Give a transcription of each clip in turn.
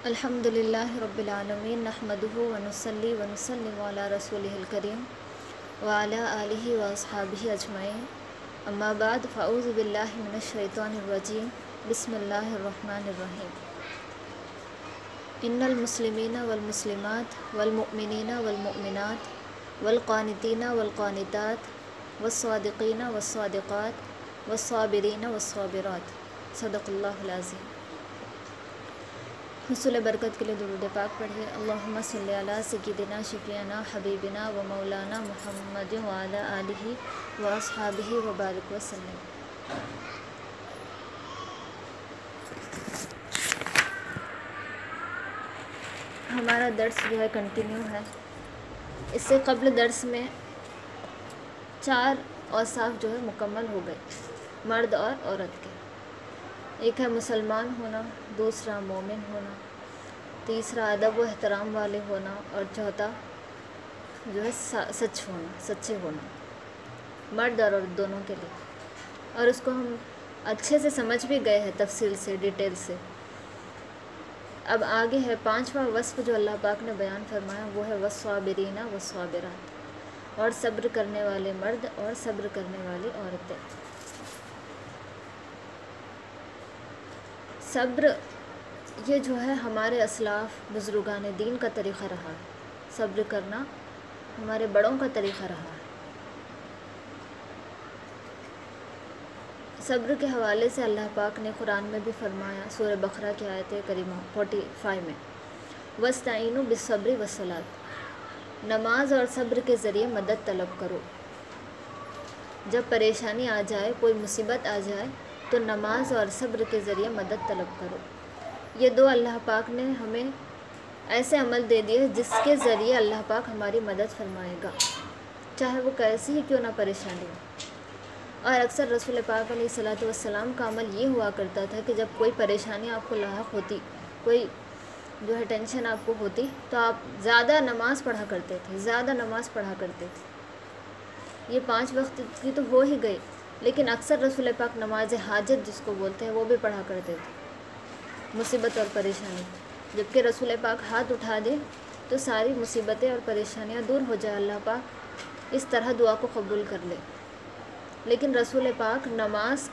الحمدللہ رب العالمین نحمدہ ونصلی ونسلم علی رسولہ الکریم وعلی آلہ واصحابہ اجمعین اما بعد فاعوذ باللہ من الشیطان الرجیم بسم اللہ الرحمن الرحیم ان المسلمین والمسلمات والمؤمنین والمؤمنات والقانتین والقانتات والصادقین والصادقات والصابرین والصابرات صدق اللہ العظیم۔ حصول برکت کے لیے درود پاک پڑھیے۔ اللہم صلی علی سیدنا شفیعنا حبیبنا و مولانا محمد وعلی آلہ و اصحابہ وبارک وسلم۔ ہمارا درس جو ہے کنٹینیو ہے۔ اس سے قبل درس میں 4 اوصاف جو ہے مکمل ہو گئے مرد اور عورت کے۔ ایک ہے مسلمان ہونا، دوسرا مومن ہونا، تیسرا ادب و احترام والے ہونا، اور چوتھا جو ہے سچے ہونا، مرد اور عورت دونوں کے لیے۔ اور اس کو ہم اچھے سے سمجھ بھی گئے ہیں تفصیل سے، ڈیٹیل سے۔ اب آگے ہے 5واں وصف جو اللہ پاک نے بیان فرمایا، وہ ہے والصابرین والصابرات، اور صبر کرنے والے مرد اور صبر کرنے والی عورتیں۔ صبر یہ جو ہے ہمارے اسلاف بزرگان دین کا طریقہ رہا ہے، صبر کرنا ہمارے بڑوں کا طریقہ رہا ہے۔ صبر کے حوالے سے اللہ پاک نے قرآن میں بھی فرمایا، سورہ بقرہ کی آیت کریمہ 45 میں، وَاسْتَعِینُوا بِالصَّبْرِ وَالصَّلَاةِ، نماز اور صبر کے ذریعے مدد طلب کرو۔ جب پریشانی آ جائے، کوئی مصیبت آ جائے تو نماز اور صبر کے ذریعے مدد طلب کرو۔ یہ 2 اللہ پاک نے ہمیں ایسے عمل دے دیے جس کے ذریعے اللہ پاک ہماری مدد فرمائے گا، چاہے وہ کیسی ہی کیوں نہ پریشانی ہو۔ اور اکثر رسول پاک علیہ الصلاۃ والسلام کا عمل یہ ہوا کرتا تھا کہ جب کوئی پریشانی آپ کو لاحق ہوتی، کوئی جو ہے ٹینشن آپ کو ہوتی، تو آپ زیادہ نماز پڑھا کرتے تھے، یہ 5 وقت کی تو ہو ہی گئی، لیکن اکثر رسول پاک نماز حاجت جس کو بولتے ہیں وہ بھی پڑھا کرتے تھے، مصیبت اور پریشانی۔ جبکہ رسول پاک ہاتھ اٹھا دے تو ساری مصیبتیں اور پریشانیاں دور ہو جائے، اللہ پاک اس طرح دعا کو قبول کر لے۔ لیکن رسول پاک نماز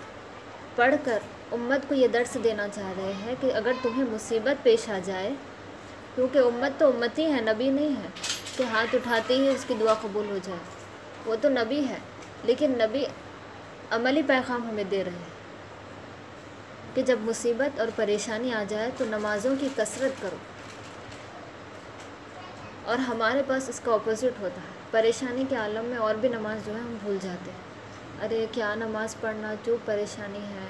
پڑھ کر امت کو یہ درس دینا چاہ رہے ہیں کہ اگر تمہیں مصیبت پیش آ جائے، کیونکہ امت تو امتی ہے، نبی نہیں ہے کہ ہاتھ اٹھاتے ہی اس کی دعا قبول ہو جائے، وہ تو نبی ہے، لیکن نبی عملی پیغام ہمیں دے رہے ہیں کہ جب مصیبت اور پریشانی آ جائے تو نمازوں کی کثرت کرو۔ اور ہمارے پاس اس کا اپوزٹ ہوتا ہے، پریشانی کے عالم میں اور بھی نماز جو ہے ہم بھول جاتے ہیں، ارے کیا نماز پڑھنا، جو پریشانی ہے،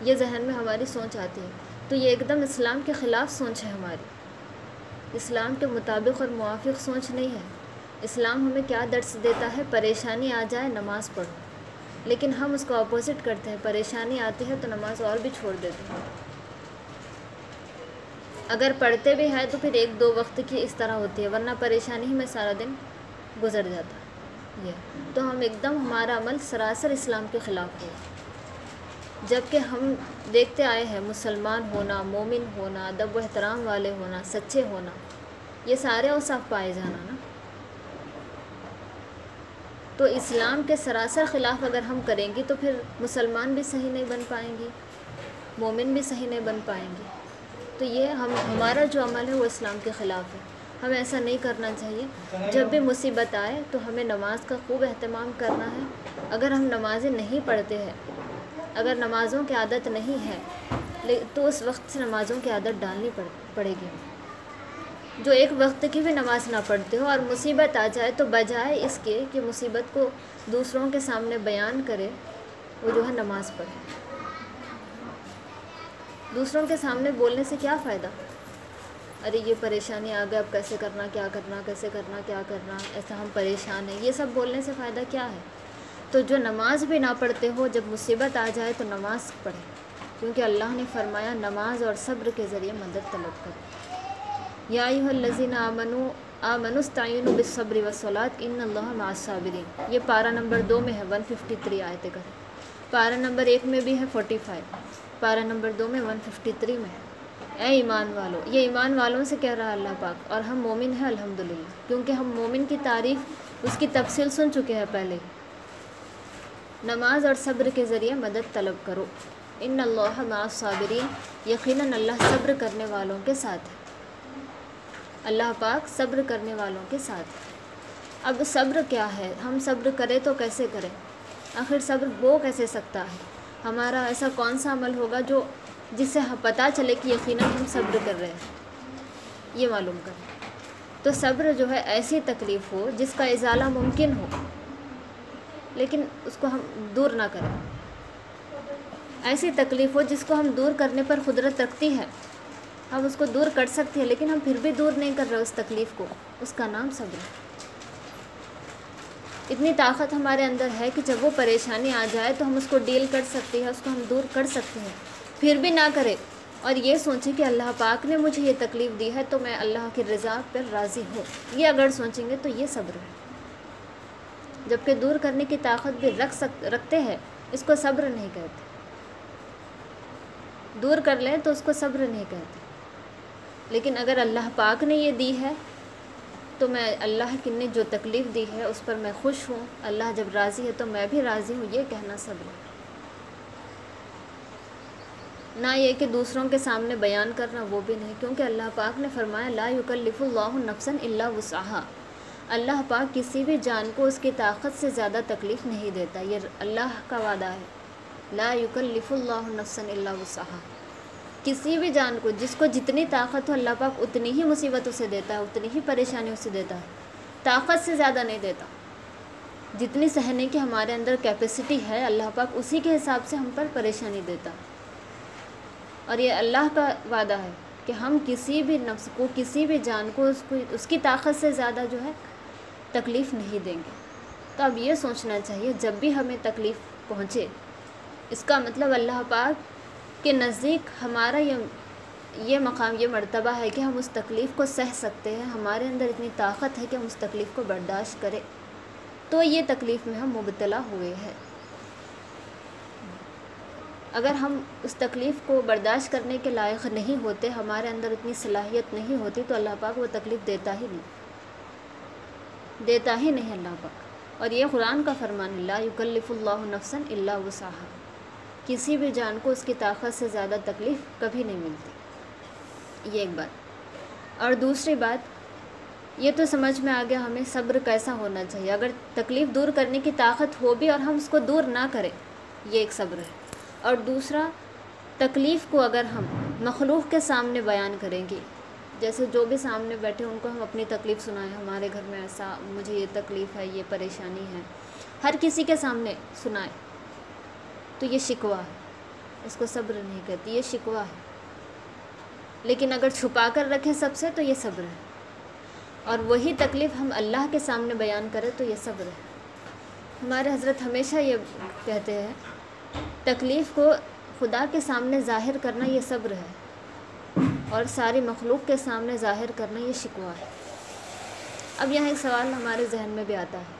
یہ ذہن میں ہماری سوچ آتی ہے۔ تو یہ ایک دم اسلام کے خلاف سوچ ہے ہماری، اسلام کے مطابق اور موافق سوچ نہیں ہے۔ اسلام ہمیں کیا درس دیتا ہے؟ پریشانی آ جائے نماز پڑھو، لیکن ہم اس کو اپوزٹ کرتے ہیں، پریشانی آتی ہے تو نماز اور بھی چھوڑ دیتے ہیں۔ اگر پڑھتے بھی ہیں تو پھر 1-2 وقت کی اس طرح ہوتی ہے، ورنہ پریشانی ہی میں سارا دن گزر جاتا ہے۔ تو ہم ایک دم ہمارا عمل سراسر اسلام کے خلاف ہے، جبکہ ہم دیکھتے آئے ہیں مسلمان ہونا، مومن ہونا، ادب و احترام والے ہونا، سچے ہونا، یہ سارے اوصاف پائے جانا نا۔ تو اسلام کے سراسر خلاف اگر ہم کریں گی تو پھر مسلمان بھی صحیح نہیں بن پائیں گی، مومن بھی صحیح نہیں بن پائیں گی۔ تو یہ ہمارا جو عمل ہے وہ اسلام کے خلاف ہے، ہمیں ایسا نہیں کرنا چاہیے۔ جب بھی مصیبت آئے تو ہمیں نماز کا خوب اہتمام کرنا ہے۔ اگر ہم نمازیں نہیں پڑھتے ہیں، اگر نمازوں کی عادت نہیں ہے، تو اس وقت سے نمازوں کی عادت ڈالنی پڑے گی۔ جو 1 وقت کی بھی نماز نہ پڑھتے ہو اور مصیبت آ جائے تو بجائے اس کے کہ مصیبت کو دوسروں کے سامنے بیان کرے، وہ جو ہے نماز پڑھے۔ دوسروں کے سامنے بولنے سے کیا فائدہ؟ ارے یہ پریشانی آ گئی، اب کیسے کرنا، کیا کرنا، کیسے کرنا، کیا کرنا، ایسا ہم پریشان ہیں، یہ سب بولنے سے فائدہ کیا ہے؟ تو جو نماز بھی نہ پڑھتے ہو، جب مصیبت آ جائے تو نماز پڑھے، کیونکہ اللہ نے فرمایا نماز اور صبر کے ذریعے مدد طلب کرو۔ یا ایھا الذین آمنوا استعینوا بالصبر والصلاۃ ان اللہ مع الصابرین، یہ پارہ نمبر 2 میں ہے، 153 آیت کا، پارہ نمبر 1 میں بھی ہے 45، پارہ نمبر 2 میں 153 میں ہے۔ اے ایمان والو، یہ ایمان والوں سے کہہ رہا ہے اللہ پاک، اور ہم مومن ہیں الحمدللہ، کیونکہ ہم مومن کی تعریف، اس کی تفصیل سن چکے ہیں پہلے۔ نماز اور صبر کے ذریعے مدد طلب کرو، ان اللہ مع الصابرین، یقیناً اللہ صبر کرنے والوں کے ساتھ ہے۔ اللہ پاک صبر کرنے والوں کے ساتھ ہے۔ اب صبر کیا ہے؟ ہم صبر کریں تو کیسے کریں؟ آخر صبر ہو کیسے سکتا ہے؟ ہمارا ایسا کون سا عمل ہوگا جس سے پتہ چلے کہ یقیناً ہم صبر کر رہے ہیں؟ یہ معلوم کریں۔ تو صبر جو ہے ایسی تکلیف ہو جس کا ازالہ ممکن ہو، لیکن اس کو ہم دور نہ کریں۔ ایسی تکلیف ہو جس کو ہم دور کرنے پر قدرت رکھتی ہے، ہم اس کو دور کر سکتے ہیں، لیکن ہم پھر بھی دور نہیں کر رہے اس تکلیف کو، اس کا نام صبر ہے۔ اتنی طاقت ہمارے اندر ہے کہ جب وہ پریشانی آ جائے تو ہم اس کو ڈیل کر سکتے ہیں، اس کو ہم دور کر سکتے ہیں، پھر بھی نہ کرے اور یہ سوچیں کہ اللہ پاک نے مجھے یہ تکلیف دی ہے تو میں اللہ کی رضا پر راضی ہوں، یہ اگر سوچیں گے تو یہ صبر ہے۔ جبکہ دور کرنے کی طاقت بھی رکھتے ہیں، اس کو صبر نہیں کہتے۔ دور کر لیں تو اس کو صبر نہیں کہتے، لیکن اگر اللہ پاک نے یہ دی ہے تو میں اللہ کی نے جو تکلیف دی ہے اس پر میں خوش ہوں، اللہ جب راضی ہے تو میں بھی راضی ہوں، یہ کہنا صبر ہے۔ نہ یہ کہ دوسروں کے سامنے بیان کرنا، وہ بھی نہیں، کیونکہ اللہ پاک نے فرمایا لا یکلف اللہ نفسا الا وسعها، اللہ پاک کسی بھی جان کو اس کی طاقت سے زیادہ تکلیف نہیں دیتا، یہ اللہ کا وعدہ ہے۔ لا یکلف اللہ نفسا الا وسعها، کسی بھی جان کو، جس کو جتنی طاقت ہو اللہ پاک اتنی ہی مصیبت اسے دیتا ہے، اتنی ہی پریشانی اسے دیتا ہے، طاقت سے زیادہ نہیں دیتا۔ جتنی سہنے کی ہمارے اندر کیپیسٹی ہے، اللہ پاک اسی کے حساب سے ہم پر پریشانی دیتا ہے، اور یہ اللہ کا وعدہ ہے کہ ہم کسی بھی نفس کو، کسی بھی جان کو اس کی طاقت سے زیادہ جو ہے تکلیف نہیں دیں گے۔ تو اب یہ سوچنا چاہیے جب بھی ہمیں تکلیف پہنچے، اس کا مطلب اللہ پاک کے نزدیک ہمارا یہ مقام، یہ مرتبہ ہے کہ ہم اس تکلیف کو سہ سکتے ہیں، ہمارے اندر اتنی طاقت ہے کہ ہم اس تکلیف کو برداشت کریں، تو یہ تکلیف میں ہم مبتلا ہوئے ہیں۔ اگر ہم اس تکلیف کو برداشت کرنے کے لائق نہیں ہوتے، ہمارے اندر اتنی صلاحیت نہیں ہوتی، تو اللہ پاک وہ تکلیف دیتا ہی نہیں اللہ پاک۔ اور یہ قرآن کا فرمان، لا یکلف اللہ نفسا الا وسعها، کسی بھی جان کو اس کی طاقت سے زیادہ تکلیف کبھی نہیں ملتی، یہ ایک بات۔ اور دوسری بات، یہ تو سمجھ میں آ گیا ہمیں صبر کیسا ہونا چاہیے۔ اگر تکلیف دور کرنے کی طاقت ہو بھی اور ہم اس کو دور نہ کریں، یہ ایک صبر ہے۔ اور دوسرا، تکلیف کو اگر ہم مخلوق کے سامنے بیان کریں گے، جیسے جو بھی سامنے بیٹھے ان کو ہم اپنی تکلیف سنائیں، ہمارے گھر میں ایسا، مجھے یہ تکلیف ہے، یہ پریشانی ہے، ہر کسی کے سامنے سنائیں، تو یہ شکوہ ہے، اس کو صبر نہیں کہتی، یہ شکوہ ہے۔ لیکن اگر چھپا کر رکھیں سب سے تو یہ صبر ہے، اور وہی تکلیف ہم اللہ کے سامنے بیان کریں تو یہ صبر ہے۔ ہمارے حضرت ہمیشہ یہ کہتے ہیں، تکلیف کو خدا کے سامنے ظاہر کرنا یہ صبر ہے، اور ساری مخلوق کے سامنے ظاہر کرنا یہ شکوہ ہے۔ اب یہاں ایک سوال ہمارے ذہن میں بھی آتا ہے،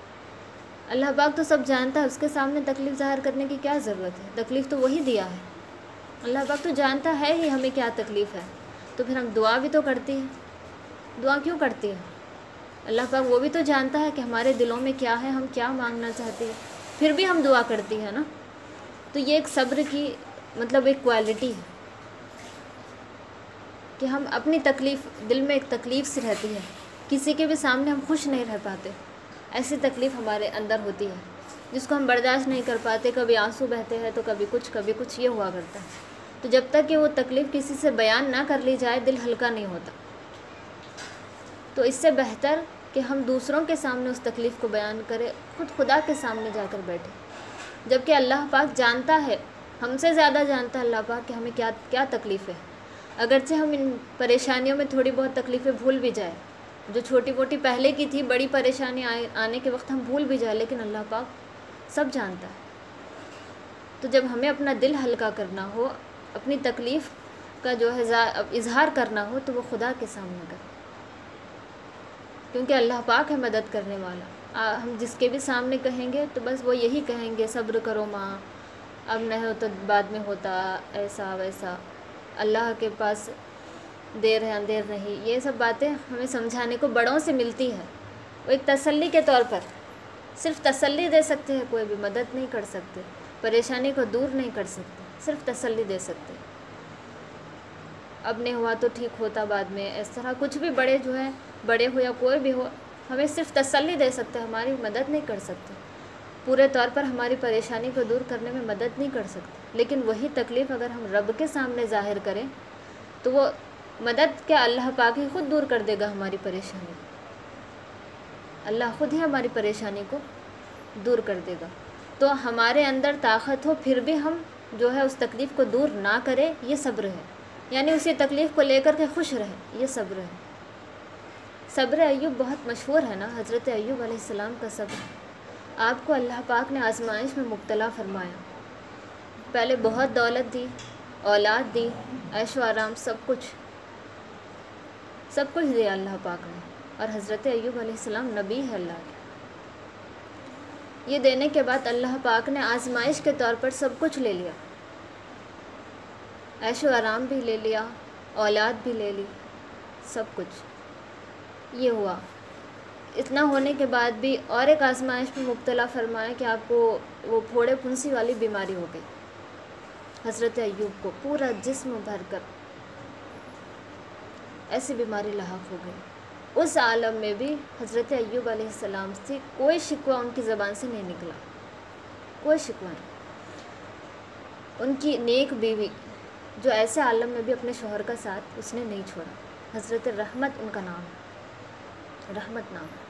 اللہ پاک تو سب جانتا ہے، اس کے سامنے تکلیف ظاہر کرنے کی کیا ضرورت ہے؟ تکلیف تو وہی دیا ہے، اللہ پاک تو جانتا ہے ہی ہمیں کیا تکلیف ہے، تو پھر ہم دعا بھی تو کرتی ہیں، دعا کیوں کرتی ہے؟ اللہ پاک وہ بھی تو جانتا ہے کہ ہمارے دلوں میں کیا ہے، ہم کیا مانگنا چاہتے ہیں، پھر بھی ہم دعا کرتی ہیں نا۔ تو یہ ایک صبر کی مطلب ایک کوالٹی ہے کہ ہم اپنی تکلیف، دل میں ایک تکلیف سی رہتی ہے، کسی کے بھی سامنے ہم خوش نہیں رہ پاتے، ایسی تکلیف ہمارے اندر ہوتی ہے جس کو ہم برداشت نہیں کر پاتے، کبھی آنسو بہتے ہیں تو کبھی کچھ یہ ہوا کرتا ہے۔ تو جب تک کہ وہ تکلیف کسی سے بیان نہ کر لی جائے، دل ہلکا نہیں ہوتا۔ تو اس سے بہتر کہ ہم دوسروں کے سامنے اس تکلیف کو بیان کریں، خود خدا کے سامنے جا کر بیٹھیں، جبکہ اللہ پاک جانتا ہے، ہم سے زیادہ جانتا ہے اللہ پاک کہ ہمیں کیا تکلیف ہے۔ اگرچہ ہم ان پریشانیوں میں تھوڑی بہت تکلیفیں بھول بھی جائیں، جو چھوٹی موٹی پہلے کی تھی، بڑی پریشانی آنے کے وقت ہم بھول بھی جائیں، لیکن اللہ پاک سب جانتا ہے۔ تو جب ہمیں اپنا دل ہلکا کرنا ہو، اپنی تکلیف کا جو ہے اظہار کرنا ہو، تو وہ خدا کے سامنے کریں، کیونکہ اللہ پاک ہے مدد کرنے والا۔ ہم جس کے بھی سامنے کہیں گے تو بس وہ یہی کہیں گے، صبر کرو ماں، اب نہیں ہو تو بعد میں ہوتا، ایسا ویسا۔ اللہ کے پاس دیر ہے اندھیر نہیں، یہ سب باتیں ہمیں سمجھانے کو بڑوں سے ملتی ہے. وہ ایک تسلی کے طور پر صرف تسلی دے سکتے ہیں، کوئی بھی مدد نہیں کر سکتے، پریشانی کو دور نہیں کر سکتے، صرف تسلی دے سکتے. اب نہیں ہوا تو ٹھیک ہوتا بعد میں، اس طرح کچھ بھی بڑے جو ہے، بڑے ہو یا کوئی بھی ہو، ہمیں صرف تسلی دے سکتے، ہماری مدد نہیں کر سکتے، پورے طور پر ہماری پریشانی کو دور کرنے میں مدد نہیں کر سکتے. لیکن وہی تکلیف اگر ہم رب کے سامنے ظاہر کریں تو وہ مدد کیا اللہ پاک ہی خود دور کر دے گا ہماری پریشانی. اللہ خود ہی ہماری پریشانی کو دور کر دے گا. تو ہمارے اندر طاقت ہو پھر بھی ہم جو ہے اس تکلیف کو دور نہ کریں، یہ صبر ہے. یعنی اسی تکلیف کو لے کر کے خوش رہے، یہ صبر ہے. صبر ایوب بہت مشہور ہے نا، حضرت ایوب علیہ السلام کا صبر. آپ کو اللہ پاک نے آزمائش میں مبتلا فرمایا، پہلے بہت دولت دی، اولاد دی، عیش و آرام، سب کچھ دیا اللہ پاک نے. اور حضرت ایوب علیہ السلام نبی ہے اللہ کے. یہ دینے کے بعد اللہ پاک نے آزمائش کے طور پر سب کچھ لے لیا، عیش و آرام بھی لے لیا، اولاد بھی لے لی، سب کچھ. یہ ہوا. اتنا ہونے کے بعد بھی اور ایک آزمائش میں مبتلا فرمایا کہ آپ کو وہ پھوڑے پھنسی والی بیماری ہو گئی. حضرت ایوب کو پورا جسم بھر کر ایسی بیماری لاحق ہو گئی. اس عالم میں بھی حضرت ایوب علیہ السلام سے کوئی شکوہ ان کی زبان سے نہیں نکلا، کوئی شکوہ نہیں. ان کی نیک بیوی جو ایسے عالم میں بھی اپنے شوہر کا ساتھ اس نے نہیں چھوڑا. حضرت رحمت ان کا نام ہے، رحمت نام ہے.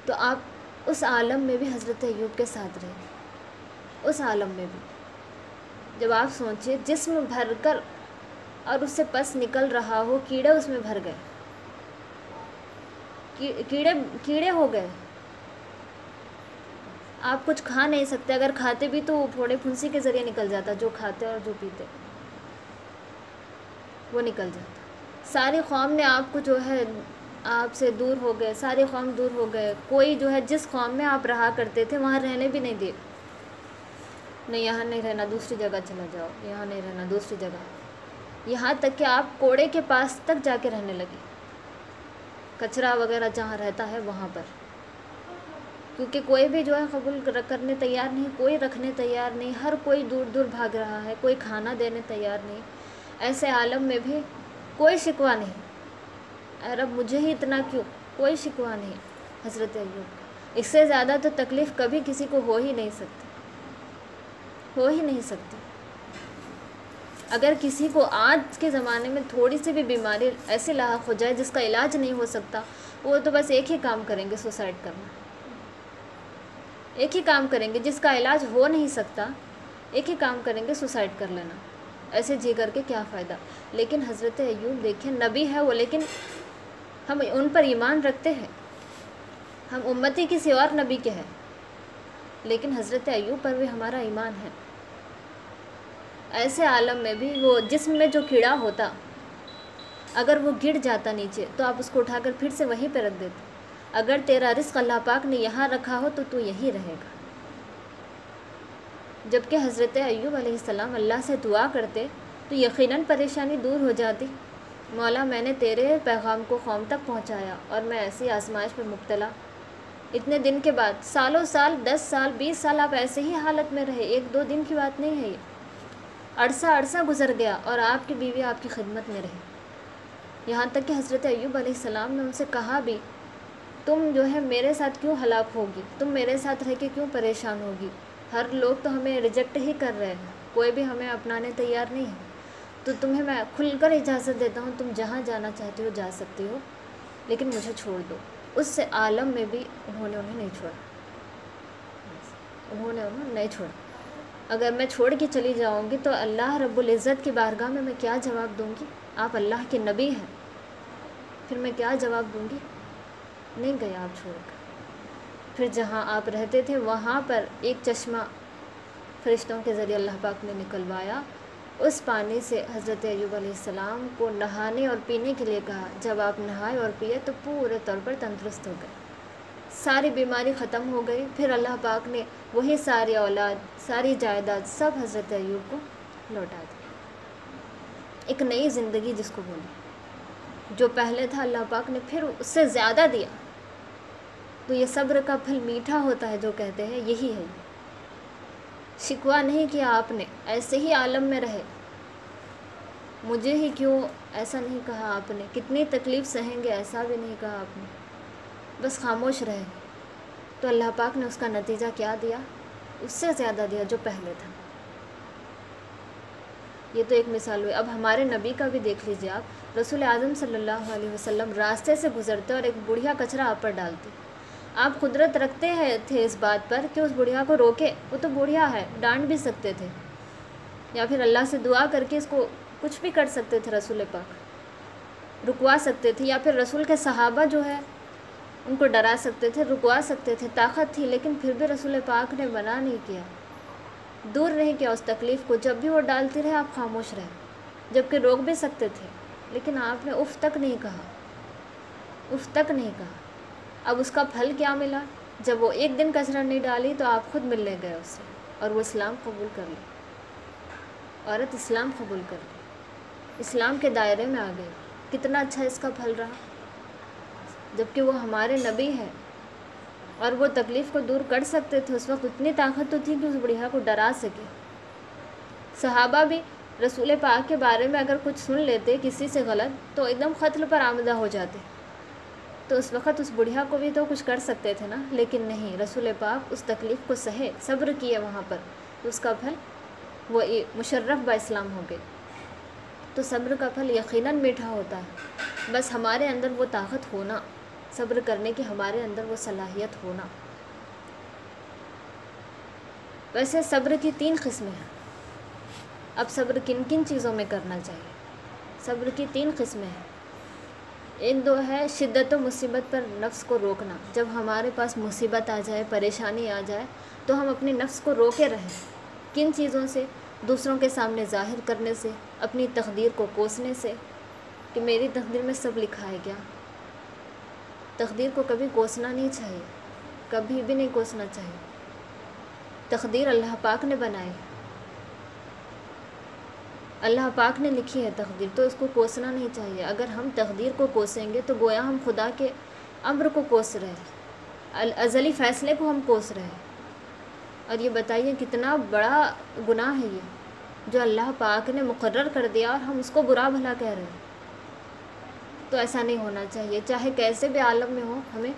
تو آپ اس عالم میں بھی حضرت ایوب کے ساتھ رہے. اس عالم میں بھی جب آپ سوچئے جسم بھر کر اور اس سے پس نکل رہا ہو، کیڑے اس میں بھر گئے، کیڑے ہو گئے. آپ کچھ کھا نہیں سکتے، اگر کھاتے بھی تو وہ پھوڑے پھنسی کے ذریعے نکل جاتا، جو کھاتے اور جو پیتے وہ نکل جاتا. ساری قوم نے آپ کو جو ہے آپ سے دور ہو گئے، ساری قوم دور ہو گئے. کوئی جو ہے جس قوم میں آپ رہا کرتے تھے وہاں رہنے بھی نہیں دے، نہیں یہاں نہیں رہنا، دوسری جگہ چلا جاؤ، یہاں نہیں رہنا، دوسری جگہ. یہاں تک کہ آپ کوڑے کے پاس تک جا کے رہنے لگے، کچرا وغیرہ جہاں رہتا ہے وہاں پر. کیونکہ کوئی بھی جو ہے قبول کرنے تیار نہیں، کوئی رکھنے تیار نہیں، ہر کوئی دور دور بھاگ رہا ہے، کوئی کھانا دینے تیار نہیں. ایسے عالم میں بھی کوئی شکوہ نہیں، اے رب مجھے ہی اتنا کیوں، کوئی شکوہ نہیں. حضرت ایوب اس سے زیادہ تو تکلیف کبھی کسی کو ہو ہی نہیں سکتی، ہو ہی نہیں سکتی. اگر کسی کو آج کے زمانے میں تھوڑی سی بھی بیماری ایسے لاحق ہو جائے جس کا علاج نہیں ہو سکتا، وہ تو بس ایک ہی کام کریں گے، سوسائڈ کرنا. ایک ہی کام کریں گے، جس کا علاج ہو نہیں سکتا ایک ہی کام کریں گے، سوسائڈ کر لینا. ایسے جی کر کے کیا فائدہ. لیکن حضرت ایوب دیکھیں، نبی ہے وہ، لیکن ہم ان پر ایمان رکھتے ہیں. ہم امتی کسی اور نبی کے ہیں، لیکن حضرت ایوب پر بھی ہمارا ایمان ہے. ایسے عالم میں بھی وہ جسم میں جو کیڑا ہوتا، اگر وہ گر جاتا نیچے تو آپ اس کو اٹھا کر پھر سے وہیں پہ رکھ دیتے. اگر تیرا رزق اللہ پاک نے یہاں رکھا ہو تو یہی رہے گا. جبکہ حضرت ایوب علیہ السلام اللہ سے دعا کرتے تو یقیناً پریشانی دور ہو جاتی. مولا میں نے تیرے پیغام کو قوم تک پہنچایا اور میں ایسی آزمائش میں مبتلا. اتنے دن کے بعد، سالوں سال، 10 سال 20 سال آپ ایسے ہی حالت میں رہے، 1-2 دن کی بات نہیں ہے یہ. عرصہ گزر گیا اور آپ کی بیوی آپ کی خدمت میں رہی. یہاں تک کہ حضرت ایوب علیہ السلام نے ان سے کہا بھی، تم جو ہے میرے ساتھ کیوں ہلاک ہوگی، تم میرے ساتھ رہ کے کیوں پریشان ہوگی. ہر لوگ تو ہمیں ریجیکٹ ہی کر رہے ہیں، کوئی بھی ہمیں اپنانے تیار نہیں ہے. تو تمہیں میں کھل کر اجازت دیتا ہوں، تم جہاں جانا چاہتی ہو جا سکتی ہو، لیکن مجھے چھوڑ دو. اس عالم میں بھی انہیں نہیں چھوڑا، انہیں نہیں چھوڑا. اگر میں چھوڑ کے چلی جاؤں گی تو اللہ رب العزت کی بارگاہ میں کیا جواب دوں گی. آپ اللہ کے نبی ہیں، پھر میں کیا جواب دوں گی. نہیں گئے آپ چھوڑ کر. پھر جہاں آپ رہتے تھے وہاں پر ایک چشمہ فرشتوں کے ذریعے اللہ پاک نے نکلوایا. اس پانی سے حضرت ایوب علیہ السلام کو نہانے اور پینے کے لیے کہا. جب آپ نہائے اور پیے تو پورے طور پر تندرست ہو گئے، ساری بیماری ختم ہو گئی. پھر اللہ پاک نے وہی ساری اولاد، ساری جائیداد سب حضرت ایوب کو لوٹا دی. ایک نئی زندگی جس کو بولے. جو پہلے تھا اللہ پاک نے پھر اس سے زیادہ دیا. تو یہ صبر کا پھل میٹھا ہوتا ہے جو کہتے ہیں یہی ہے. شکوہ نہیں کیا آپ نے، ایسے ہی عالم میں رہے. مجھے ہی کیوں ایسا نہیں کہا آپ نے، کتنی تکلیف سہیں گے ایسا بھی نہیں کہا آپ نے، بس خاموش رہے. تو اللہ پاک نے اس کا نتیجہ کیا دیا؟ اس سے زیادہ دیا جو پہلے تھا. یہ تو ایک مثال ہوئی. اب ہمارے نبی کا بھی دیکھ لیجیے آپ. رسول اعظم صلی اللہ علیہ وسلم راستے سے گزرتے اور ایک بڑھیا کچرا آپ پر ڈالتے. آپ قدرت رکھتے تھے اس بات پر کہ اس بڑھیا کو روکے، وہ تو بڑھیا ہے، ڈانٹ بھی سکتے تھے یا پھر اللہ سے دعا کر کے اس کو کچھ بھی کر سکتے تھے. رسول پاک رکوا سکتے تھے، یا پھر رسول کے صحابہ جو ہے ان کو ڈرا سکتے تھے، رکوا سکتے تھے، طاقت تھی. لیکن پھر بھی رسول پاک نے منع نہیں کیا، دور نہیں کیا اس تکلیف کو. جب بھی وہ ڈالتی رہے آپ خاموش رہے، جبکہ روک بھی سکتے تھے. لیکن آپ نے اف تک نہیں کہا، اف تک نہیں کہا. اب اس کا پھل کیا ملا؟ جب وہ ایک دن کچرا نہیں ڈالی تو آپ خود ملنے گئے اس سے، اور وہ اسلام قبول کر لی. عورت اسلام قبول کر لی، اسلام کے دائرے میں آ گئی. کتنا اچھا اس کا پھل رہا. جبکہ وہ ہمارے نبی ہیں اور وہ تکلیف کو دور کر سکتے تھے. اس وقت اتنی طاقت تو تھی کہ اس بڑھیا کو ڈرا سکے. صحابہ بھی رسول پاک کے بارے میں اگر کچھ سن لیتے کسی سے غلط تو ایک دم قتل پر آمدہ ہو جاتے. تو اس وقت اس بڑھیا کو بھی تو کچھ کر سکتے تھے نا. لیکن نہیں، رسول پاک اس تکلیف کو سہے، صبر کیے وہاں پر. تو اس کا پھل وہ مشرف با اسلام ہو گئے. تو صبر کا پھل یقیناً میٹھا ہوتا ہے. بس ہمارے اندر وہ طاقت ہونا، صبر کرنے کی ہمارے اندر وہ صلاحیت ہونا. ویسے صبر کی 3 قسمیں ہیں. اب صبر کن کن چیزوں میں کرنا چاہیے؟ صبر کی 3 قسمیں ہیں. ایک دو ہے شدت و مصیبت پر نفس کو روکنا. جب ہمارے پاس مصیبت آ جائے، پریشانی آ جائے تو ہم اپنے نفس کو روکے رہیں. کن چیزوں سے؟ دوسروں کے سامنے ظاہر کرنے سے، اپنی تقدیر کو کوسنے سے کہ میری تقدیر میں سب لکھا ہے کیا. تقدیر کو کبھی کوسنا نہیں چاہیے، کبھی بھی نہیں کوسنا چاہیے. تقدیر اللہ پاک نے بنائی، اللہ پاک نے لکھی ہے تقدیر، تو اس کو کوسنا نہیں چاہیے. اگر ہم تقدیر کو کوسیں گے تو گویا ہم خدا کے امر کو کوس رہے ہیں، ازلی فیصلے کو ہم کوس رہے ہیں. اور یہ بتائیے کتنا بڑا گناہ ہے یہ، جو اللہ پاک نے مقرر کر دیا اور ہم اس کو برا بھلا کہہ رہے ہیں. تو ایسا نہیں ہونا چاہیے. چاہے کیسے بھی عالم میں ہو، ہمیں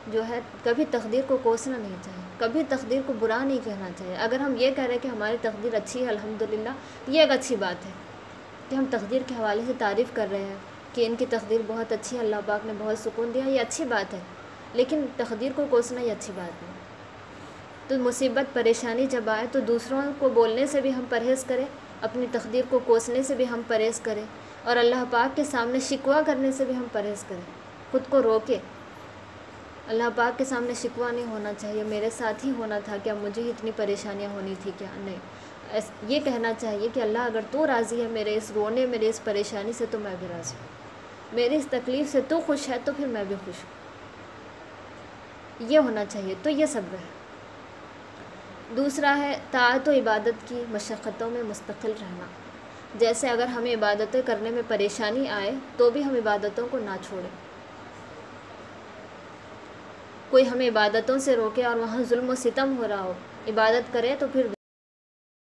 جو ہے کبھی تقدیر کو کوسنا نہیں چاہیے، کبھی تقدیر کو برا نہیں کہنا چاہیے. اگر ہم یہ کہہ رہے ہیں کہ ہماری تقدیر اچھی ہے الحمدللہ، یہ ایک اچھی بات ہے کہ ہم تقدیر کے حوالے سے تعریف کر رہے ہیں کہ ان کی تقدیر بہت اچھی ہے، اللہ پاک نے بہت سکون دیا، یہ اچھی بات ہے. لیکن تقدیر کو کوسنا یہ اچھی بات نہیں. تو مصیبت پریشانی جب آئے تو دوسروں کو بولنے سے بھی ہم پرہیز کریں، اپنی تقدیر کو کوسنے سے بھی ہم پرہیز کریں، اور اللہ پاک کے سامنے شکوہ کرنے سے بھی ہم پرہیز کریں. خود کو روکے. اللہ پاک کے سامنے شکوہ نہیں ہونا چاہیے میرے ساتھ ہی ہونا تھا کیا، مجھے ہی اتنی پریشانیاں ہونی تھی کیا. نہیں، یہ کہنا چاہیے کہ اللہ اگر تو راضی ہے میرے اس رونے، میرے اس پریشانی سے، تو میں بھی راضی ہوں. میری اس تکلیف سے تو خوش ہے تو پھر میں بھی خوش ہوں. یہ ہونا چاہیے. تو یہ صبر ہے. دوسرا ہے طاعت و عبادت کی مشقتوں میں مستقل رہنا. جیسے اگر ہمیں عبادتیں کرنے میں پریشانی آئے تو بھی ہم عبادتوں کو نہ چھوڑیں. کوئی ہمیں عبادتوں سے روکے اور وہاں ظلم و ستم ہو رہا ہو، عبادت کرے تو پھر